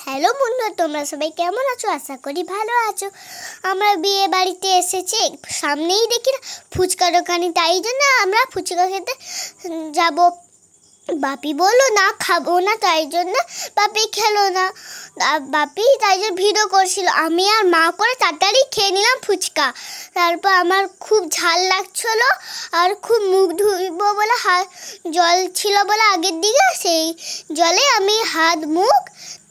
Hello বন্ধুরা, তোমরা সবাই কেমন আছো? আশা করি ভালো আছো। আমরা বিয়ে বাড়িতে এসেছি, সামনেই দেখি না ফুচকা দোকানে, তাই জন্য আমরা ফুচকা খেতে যাব। বাপি বললো না খাবো না, তাই জন্য বাপি খেলো না। বাপি তাই জন্য ভিডিও করছিল, আমি আর মা করে তাড়াতাড়ি খেয়ে নিলাম ফুচকা। তারপর আমার খুব ঝাল লাগছিল আর খুব মুখ ধুইব বলে জল ছিল বলে আগের দিকে, সেই জলে আমি হাত মুখ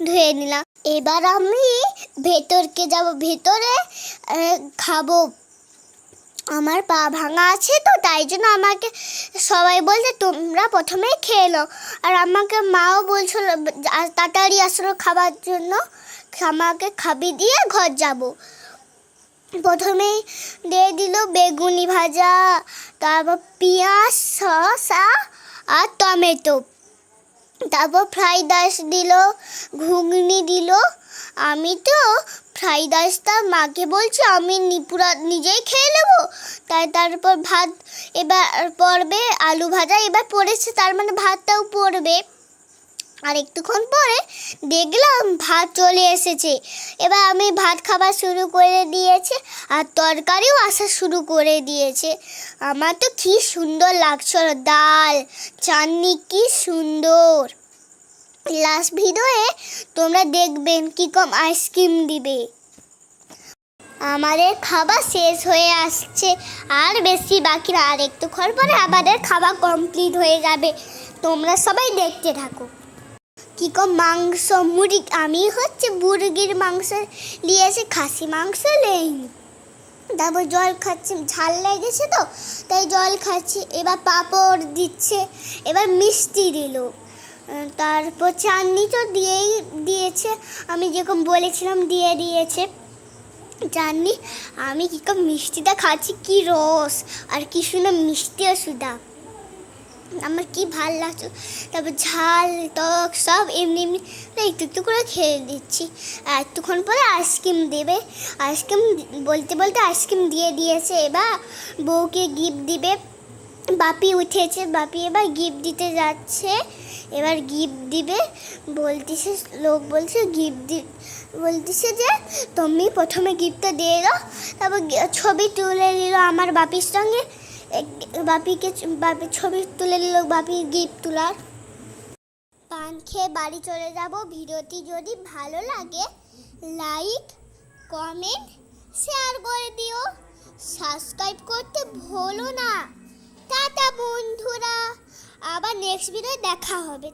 ধুয়ে নিলাম। এবার আমি ভেতরকে যাব, ভেতরে খাবো। আমার পা ভাঙা আছে তো, তাই জন্য আমাকে সবাই বলছে তোমরা প্রথমে খেয়ে নাও। আর আমাকে মাও বলছিল তাড়াতাড়ি আসলো খাবার জন্য, আমাকে খাবি দিয়ে ঘর যাব। প্রথমেই দিয়ে দিল বেগুনি ভাজা, তারপর পেঁয়াজ, শসা আর টমেটো, তারপর ফ্রাইড রাইস দিল, ঘুগনি দিল। আমি তো ফ্রাইড রাইসটা মাকে বলছি আমি পুরা নিজেই খেয়ে নেবো, তারপর ভাত এবার পড়বে, আলু ভাজা এবার পড়েছে, তার মানে ভাতটাও পড়বে। আর একটুক্ষণ পরে দেখলাম ভাত চলে এসেছে। এবার আমি ভাত খাবার শুরু করে দিয়েছে আর তরকারিও আসা শুরু করে দিয়েছে। আমার তো কি সুন্দর লাগছিল, ডাল চাটনি কি সুন্দর। লাস্ট ভিডিওয়ে তোমরা দেখবেন কি কম আইসক্রিম দিবে। আমাদের খাবার শেষ হয়ে আসছে, আর বেশি বাকি না, আর একটুক্ষণ পরে আমাদের খাবার কমপ্লিট হয়ে যাবে। তোমরা সবাই দেখতে থাকো। কি কম মাংস, মুরগি, আমি হচ্ছে মুরগির মাংস নিয়েছি, খাসি মাংস নেইনি। তারপর জল খাচ্ছি, ঝাল লেগেছে তো তাই জল খাচ্ছি। এবার পাঁপড় দিচ্ছে, এবার মিষ্টি দিল, তারপর চাটনি তো দিয়েছে, আমি যেরকম বলেছিলাম দিয়ে দিয়েছে চাটনি। আমি কি কম মিষ্টিটা খাচ্ছি, কি রস আর কি সুন্দর মিষ্টিও সুদা, আমার কি ভাল লাগছে। তারপর ঝাল টক সব এমনি এমনি একটু একটু করে খেয়ে দিচ্ছি। আর একটুক্ষণ পরে আইসক্রিম দেবে, আইসক্রিম বলতে বলতে আইসক্রিম দিয়ে দিয়েছে। এবার বউকে গিফট দিবে, বাপি উঠেছে, বাপি এবার গিফট দিতে যাচ্ছে। এবার গিফট দিবে, বলতেছে লোক বলছে বলতেছে যে তুমি প্রথমে গিফটটা দিয়ে দাও। তারপর ছবি তুলে নিল আমার বাপির সঙ্গে, বাপির ছবি তুলে নিল, বাপির গিফট তোলার। পান খেয়ে বাড়ি চলে যাব। ভিডিওটি যদি ভালো লাগে লাইক কমেন্ট শেয়ার করে দিও, সাবস্ক্রাইব করতে ভুলো না। টাটা বন্ধুরা, আবার নেক্সট ভিডিও দেখা হবে।